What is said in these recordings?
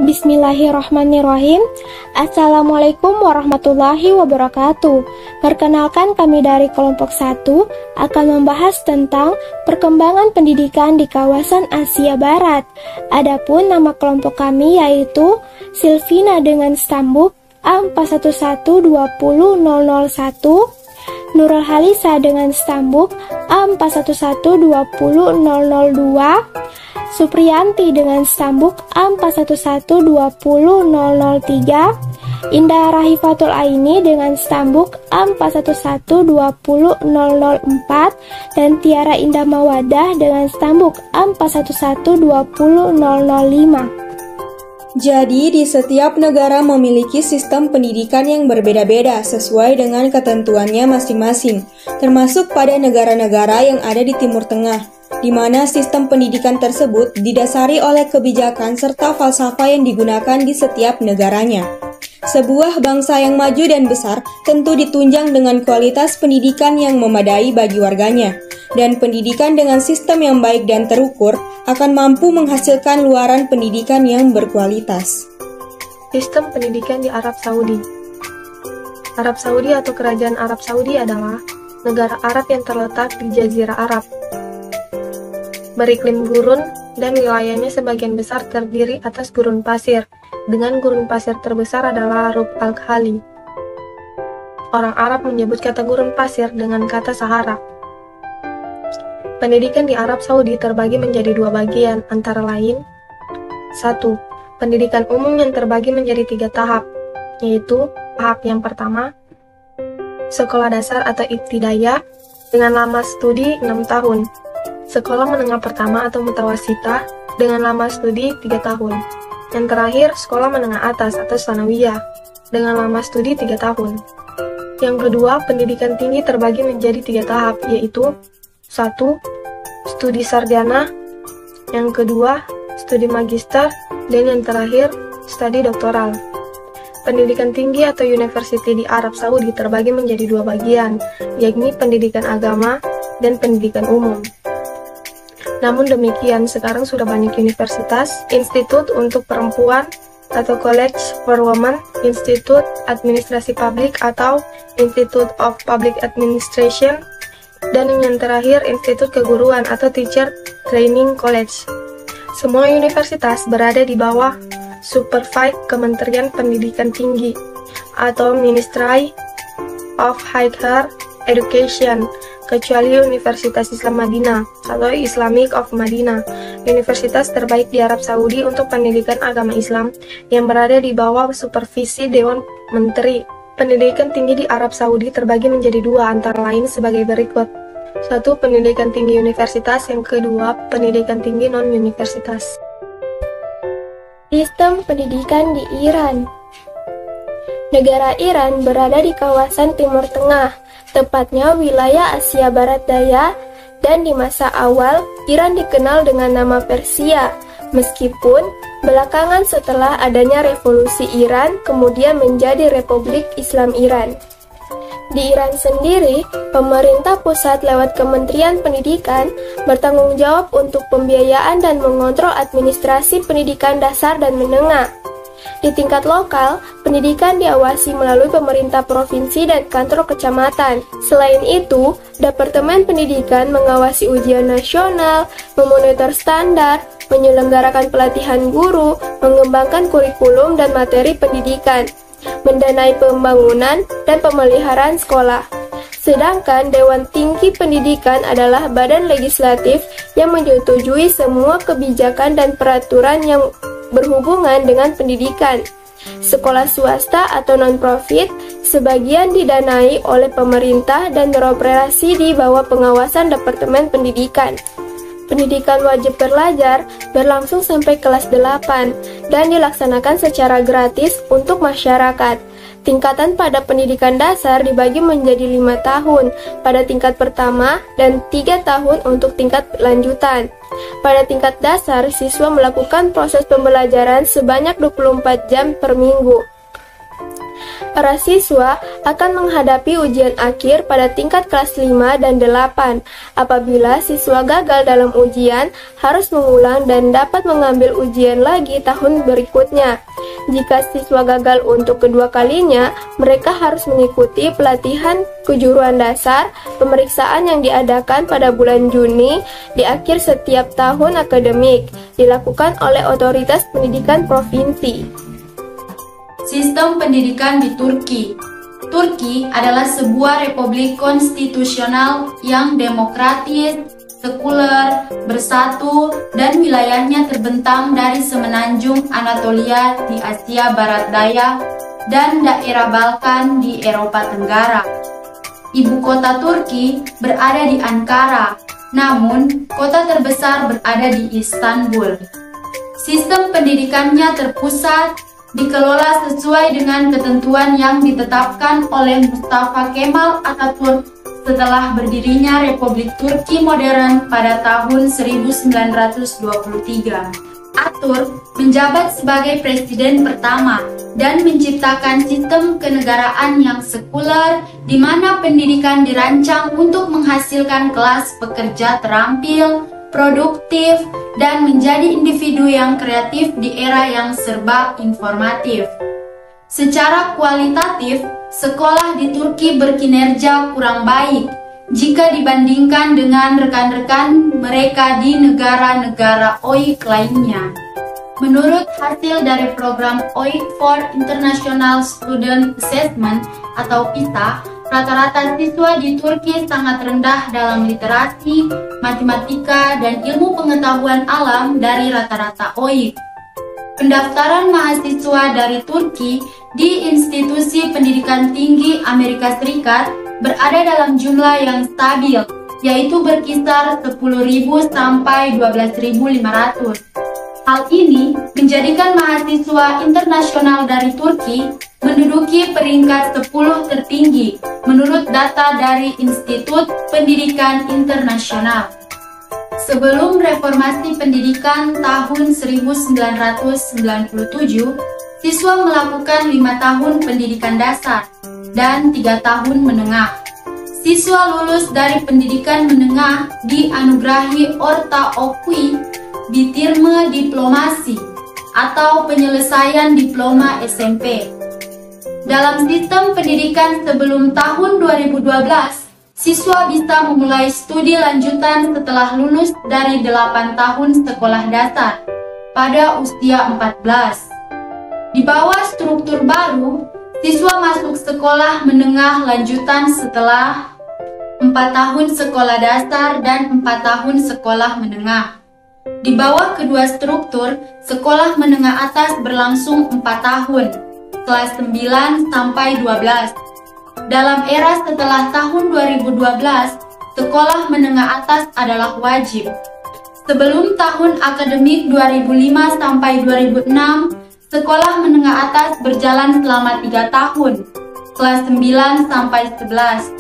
Bismillahirrahmanirrahim. Assalamualaikum warahmatullahi wabarakatuh. Perkenalkan, kami dari kelompok 1 akan membahas tentang perkembangan pendidikan di kawasan Asia Barat. Adapun nama kelompok kami yaitu Silvina dengan stambuk A41120001, Nurul Halisa dengan stambuk A41120002, Supriyanti dengan stambuk A41120003, Indah Rahifatul Aini dengan stambuk A41120004, dan Tiara Indah Mawadah dengan stambuk A41120005. Jadi, di setiap negara memiliki sistem pendidikan yang berbeda-beda sesuai dengan ketentuannya masing-masing, termasuk pada negara-negara yang ada di Timur Tengah, di mana sistem pendidikan tersebut didasari oleh kebijakan serta falsafah yang digunakan di setiap negaranya. Sebuah bangsa yang maju dan besar tentu ditunjang dengan kualitas pendidikan yang memadai bagi warganya, dan pendidikan dengan sistem yang baik dan terukur akan mampu menghasilkan luaran pendidikan yang berkualitas. Sistem pendidikan di Arab Saudi. Arab Saudi atau Kerajaan Arab Saudi adalah negara Arab yang terletak di Jazirah Arab, beriklim gurun, dan wilayahnya sebagian besar terdiri atas gurun pasir, dengan gurun pasir terbesar adalah Rub al-Khali. Orang Arab menyebut kata gurun pasir dengan kata Sahara. Pendidikan di Arab Saudi terbagi menjadi dua bagian, antara lain 1. Pendidikan umum yang terbagi menjadi 3 tahap, yaitu tahap yang pertama, sekolah dasar atau ibtidaiyah dengan lama studi 6 tahun, sekolah menengah pertama atau mutawasitah dengan lama studi 3 tahun, yang terakhir sekolah menengah atas atau sanawiyah dengan lama studi 3 tahun. Yang kedua, pendidikan tinggi terbagi menjadi 3 tahap, yaitu 1. Studi sarjana, yang kedua, studi magister, dan yang terakhir, studi doktoral. Pendidikan tinggi atau university di Arab Saudi terbagi menjadi 2 bagian, yakni pendidikan agama dan pendidikan umum. Namun demikian, sekarang sudah banyak universitas, institut untuk perempuan atau College for Women, Institut Administrasi Publik atau Institute of Public Administration, dan yang terakhir Institut Keguruan atau Teacher Training College. Semua universitas berada di bawah supervise Kementerian Pendidikan Tinggi atau Ministry of Higher Education, kecuali Universitas Islam Madinah atau Islamic of Madinah, universitas terbaik di Arab Saudi untuk pendidikan agama Islam yang berada di bawah supervisi Dewan Menteri. Pendidikan tinggi di Arab Saudi terbagi menjadi 2, antara lain sebagai berikut. 1. Pendidikan tinggi universitas, yang kedua pendidikan tinggi non-universitas. Sistem pendidikan di Iran. Negara Iran berada di kawasan Timur Tengah, tepatnya wilayah Asia Barat Daya, dan di masa awal Iran dikenal dengan nama Persia, meskipun belakangan setelah adanya revolusi Iran kemudian menjadi Republik Islam Iran. Di Iran sendiri, pemerintah pusat lewat Kementerian Pendidikan bertanggung jawab untuk pembiayaan dan mengontrol administrasi pendidikan dasar dan menengah. Di tingkat lokal, pendidikan diawasi melalui pemerintah provinsi dan kantor kecamatan. Selain itu, Departemen Pendidikan mengawasi ujian nasional, memonitor standar, menyelenggarakan pelatihan guru, mengembangkan kurikulum dan materi pendidikan, mendanai pembangunan dan pemeliharaan sekolah. Sedangkan Dewan Tinggi Pendidikan adalah badan legislatif yang menyetujui semua kebijakan dan peraturan yang berhubungan dengan pendidikan. Sekolah swasta atau non-profit sebagian didanai oleh pemerintah dan beroperasi di bawah pengawasan Departemen Pendidikan. Pendidikan wajib belajar berlangsung sampai kelas 8 dan dilaksanakan secara gratis untuk masyarakat. Tingkatan pada pendidikan dasar dibagi menjadi 5 tahun pada tingkat pertama dan 3 tahun untuk tingkat lanjutan. Pada tingkat dasar, siswa melakukan proses pembelajaran sebanyak 24 jam per minggu. Para siswa akan menghadapi ujian akhir pada tingkat kelas 5 dan 8. Apabila siswa gagal dalam ujian, harus mengulang dan dapat mengambil ujian lagi tahun berikutnya. Jika siswa gagal untuk kedua kalinya, mereka harus mengikuti pelatihan kejuruan dasar, pemeriksaan yang diadakan pada bulan Juni di akhir setiap tahun akademik, dilakukan oleh otoritas pendidikan provinsi. Sistem pendidikan di Turki. Turki adalah sebuah republik konstitusional yang demokratis, sekuler, bersatu, dan wilayahnya terbentang dari semenanjung Anatolia di Asia Barat Daya dan daerah Balkan di Eropa Tenggara. Ibu kota Turki berada di Ankara, namun kota terbesar berada di Istanbul. Sistem pendidikannya terpusat, dikelola sesuai dengan ketentuan yang ditetapkan oleh Mustafa Kemal Atatürk setelah berdirinya Republik Turki modern pada tahun 1923. Atatürk menjabat sebagai presiden pertama dan menciptakan sistem kenegaraan yang sekuler di mana pendidikan dirancang untuk menghasilkan kelas pekerja terampil, produktif, dan menjadi individu yang kreatif di era yang serba informatif. Secara kualitatif, sekolah di Turki berkinerja kurang baik jika dibandingkan dengan rekan-rekan mereka di negara-negara OIC lainnya. Menurut hasil dari program OIC for International Student Assessment atau PISA, rata-rata siswa di Turki sangat rendah dalam literasi, matematika, dan ilmu pengetahuan alam dari rata-rata OIC. Pendaftaran mahasiswa dari Turki di institusi pendidikan tinggi Amerika Serikat berada dalam jumlah yang stabil, yaitu berkisar 10.000 sampai 12.500. Hal ini menjadikan mahasiswa internasional dari Turki menduduki peringkat 10 tertinggi menurut data dari Institut Pendidikan Internasional. Sebelum reformasi pendidikan tahun 1997, siswa melakukan 5 tahun pendidikan dasar dan 3 tahun menengah. Siswa lulus dari pendidikan menengah dianugerahi Orta Okui Bitirme Diplomasi atau penyelesaian diploma SMP. Dalam sistem pendidikan sebelum tahun 2012, siswa bisa memulai studi lanjutan setelah lulus dari 8 tahun sekolah dasar pada usia 14. Di bawah struktur baru, siswa masuk sekolah menengah lanjutan setelah 4 tahun sekolah dasar dan 4 tahun sekolah menengah. Di bawah kedua struktur, sekolah menengah atas berlangsung 4 tahun, kelas 9 sampai 12. Dalam era setelah tahun 2012, sekolah menengah atas adalah wajib. Sebelum tahun akademik 2005 sampai 2006, sekolah menengah atas berjalan selama 3 tahun, kelas 9 sampai 11.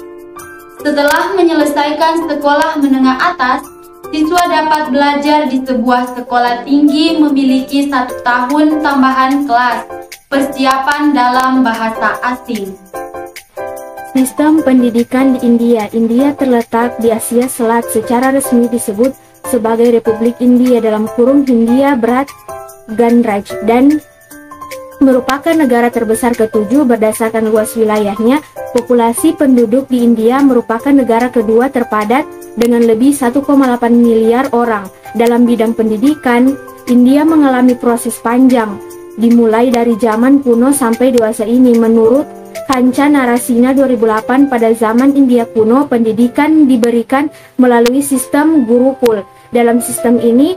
Setelah menyelesaikan sekolah menengah atas, siswa dapat belajar di sebuah sekolah tinggi memiliki 1 tahun tambahan kelas, persiapan dalam bahasa asing. Sistem pendidikan di India. India terletak di Asia Selat, secara resmi disebut sebagai Republik India dalam kurung Hindia Bharat Ganraj dan merupakan negara terbesar ke-7 berdasarkan luas wilayahnya. Populasi penduduk di India merupakan negara kedua terpadat dengan lebih 1,8 miliar orang. Dalam bidang pendidikan, India mengalami proses panjang, dimulai dari zaman kuno sampai dewasa ini. Menurut Kanca Narasina 2008, pada zaman India kuno, pendidikan diberikan melalui sistem gurukul. Dalam sistem ini,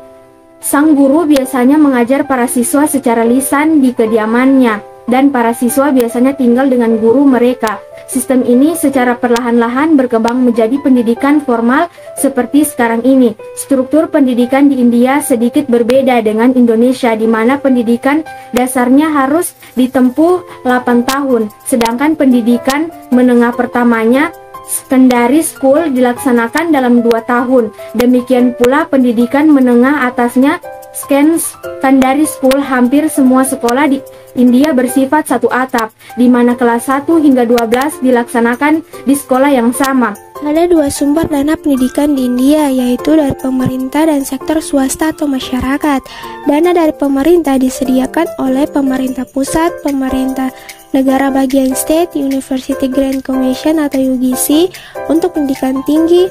sang guru biasanya mengajar para siswa secara lisan di kediamannya, dan para siswa biasanya tinggal dengan guru mereka. Sistem ini secara perlahan-lahan berkembang menjadi pendidikan formal seperti sekarang ini. Struktur pendidikan di India sedikit berbeda dengan Indonesia, di mana pendidikan dasarnya harus ditempuh 8 tahun, sedangkan pendidikan menengah pertamanya, secondary school, dilaksanakan dalam 2 tahun. Demikian pula pendidikan menengah atasnya Secondary School, hampir semua sekolah di India bersifat satu atap, di mana kelas 1 hingga 12 dilaksanakan di sekolah yang sama. Ada dua sumber dana pendidikan di India, yaitu dari pemerintah dan sektor swasta atau masyarakat. Dana dari pemerintah disediakan oleh pemerintah pusat, pemerintah negara bagian state, University Grant Commission atau UGC untuk pendidikan tinggi,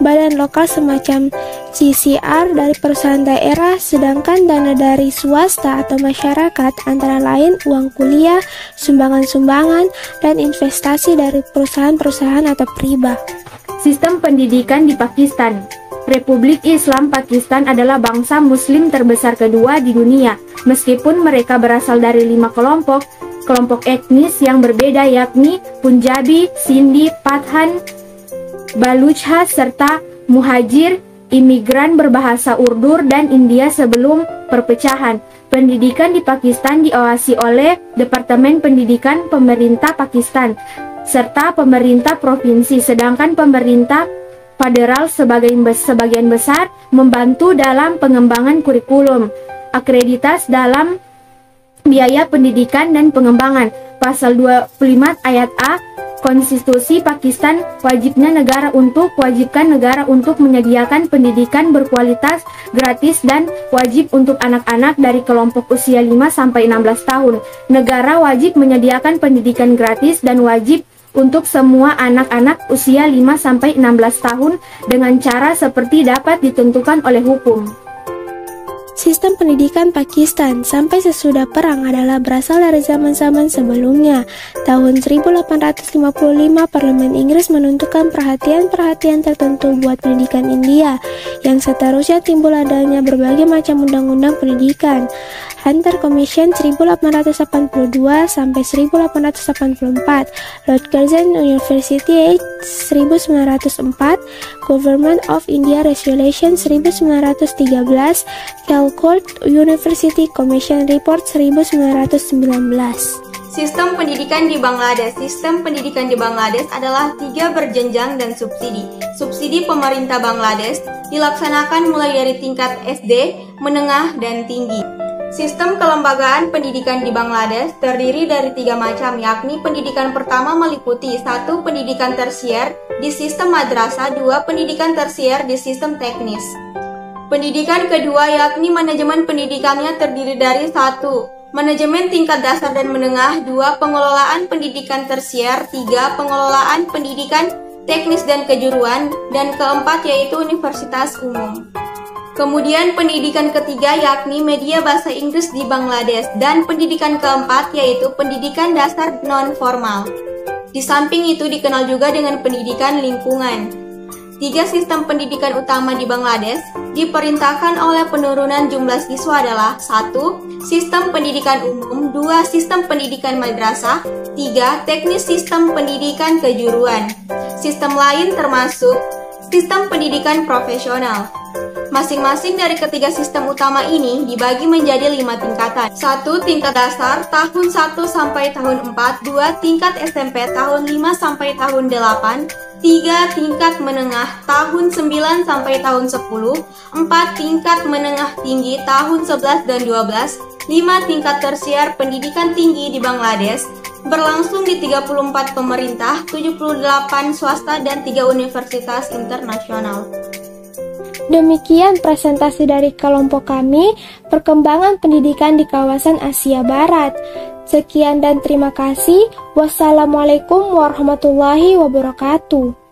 badan lokal semacam CCR dari perusahaan daerah, sedangkan dana dari swasta atau masyarakat antara lain uang kuliah, sumbangan-sumbangan, dan investasi dari perusahaan-perusahaan atau riba. Sistem pendidikan di Pakistan. Republik Islam Pakistan adalah bangsa muslim terbesar kedua di dunia, meskipun mereka berasal dari 5 kelompok etnis yang berbeda, yakni Punjabi, Sindhi, Pathan, Balucha, serta Muhajir, imigran berbahasa Urdu dan India sebelum perpecahan. Pendidikan di Pakistan diawasi oleh Departemen Pendidikan Pemerintah Pakistan serta pemerintah provinsi, sedangkan pemerintah federal sebagian besar membantu dalam pengembangan kurikulum, akreditasi dalam biaya pendidikan dan pengembangan. Pasal 25 ayat A Konstitusi Pakistan wajibkan negara untuk menyediakan pendidikan berkualitas gratis dan wajib untuk anak-anak dari kelompok usia 5-16 tahun. Negara wajib menyediakan pendidikan gratis dan wajib untuk semua anak-anak usia 5-16 tahun dengan cara seperti dapat ditentukan oleh hukum. Sistem pendidikan Pakistan sampai sesudah perang adalah berasal dari zaman-zaman sebelumnya. Tahun 1855, Parlemen Inggris menentukan perhatian-perhatian tertentu buat pendidikan India, yang seterusnya timbul adanya berbagai macam undang-undang pendidikan. Hunter Commission 1882 sampai 1884, Lord Curzon University Act 1904, Government of India Resolution 1913, Calcutta University Commission Report 1919. Sistem pendidikan di Bangladesh. Sistem pendidikan di Bangladesh adalah 3 berjenjang dan subsidi. Subsidi pemerintah Bangladesh dilaksanakan mulai dari tingkat SD, menengah, dan tinggi. Sistem kelembagaan pendidikan di Bangladesh terdiri dari 3 macam, yakni pendidikan pertama meliputi 1. Pendidikan tersier di sistem madrasah, 2. Pendidikan tersier di sistem teknis. Pendidikan kedua yakni manajemen pendidikannya terdiri dari 1. Manajemen tingkat dasar dan menengah, 2. Pengelolaan pendidikan tersier, 3. Pengelolaan pendidikan teknis dan kejuruan, dan keempat yaitu universitas umum. Kemudian pendidikan ketiga yakni media bahasa Inggris di Bangladesh, dan pendidikan keempat yaitu pendidikan dasar non-formal. Di samping itu dikenal juga dengan pendidikan lingkungan. 3 sistem pendidikan utama di Bangladesh diperintahkan oleh penurunan jumlah siswa adalah 1. Sistem pendidikan umum, 2. Sistem pendidikan madrasah, 3. Teknis sistem pendidikan kejuruan. Sistem lain termasuk sistem pendidikan profesional. Masing-masing dari ketiga sistem utama ini dibagi menjadi 5 tingkatan. 1. Tingkat dasar tahun 1 sampai tahun 4, 2. Tingkat SMP tahun 5 sampai tahun 8, 3. Tingkat menengah tahun 9 sampai tahun 10, 4. Tingkat menengah tinggi tahun 11 dan 12, 5. Tingkat tersier pendidikan tinggi di Bangladesh berlangsung di 34 pemerintah, 78 swasta, dan 3 universitas internasional. Demikian presentasi dari kelompok kami, perkembangan pendidikan di kawasan Asia Barat. Sekian dan terima kasih. Wassalamualaikum warahmatullahi wabarakatuh.